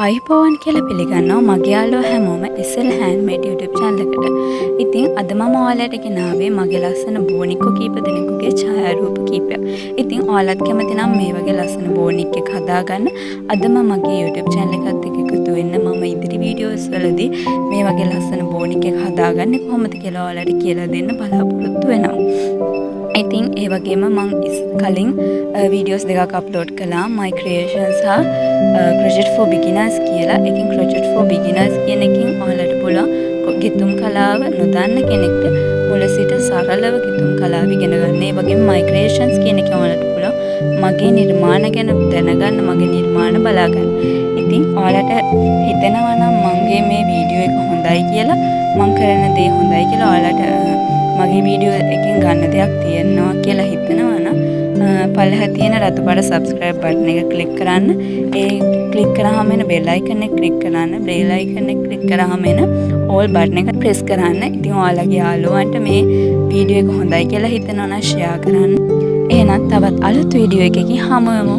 අයිබෝවන් කියලා පිළිගන්නවා මගේ යාළුවෝ හැමෝම SL Handmade YouTube channel එකට. ඉතින් අද මම ඔයාලට ගෙනාවේ මගේ ලස්සන බෝනික්කෝ කීප දෙනෙකුගේ ඡායාරූප කීපයක්. ඉතින් ඔයාලත් කැමති නම් මේ වගේ ලස්සන බෝනික් එක හදාගන්න අදම මගේ YouTube channel එකත් එක්ක එකතු වෙන්න. මම ඉදිරි වීඩියෝස් වලදී මේ වගේ ලස්සන බෝනික් එක හදාගන්නේ කොහොමද කියලා ඔයාලට කියලා දෙන්න බලාපොරොත්තු වෙනවා. ඉතින් ඒ වගේම මං කලින් වීඩියෝස් දෙකක් අප්ලෝඩ් කළා my creations සහ crochet for beginners කියලා. එකකින් crochet for beginners කියන එකකින් ඔයාලට පුළුවන් ගෙතුම් කලාව නොදන්න කෙනෙක්ට මුල සිට සරලව ගෙතුම් කලාව ඉගෙන ගන්න. ඒ වගේම my creations කියන එකෙන් ඔයාලට පුළුවන් මගේ නිර්මාණ ගැන දැනගන්න, මගේ නිර්මාණ බලා ගන්න. ඉතින් ඔයාලට හිතෙනවා නම් මගේ මේ වීඩියෝ එක හොඳයි කියලා, මං කරන දේ හොඳයි කියලා ඔයාලට මගේ වීඩියෝ එකෙන් ගන්න දෙයක් තියෙනවා කියලා හිතනවා නම් පල්ලෙහා තියෙන රතු පාට subscribe button එක click කරන්න. ඒ click කරාම එන bell icon එක click කරන්න. bell icon එක click කරාම එන all button එක press කරන්න. ඉතින් ඔයාලගේ යාළුවන්ට මේ වීඩියෝ එක හොඳයි කියලා හිතනවා නම් share කරන්න. එහෙනම් තවත් අලුත් වීඩියෝ එකකින් හමු වෙමු.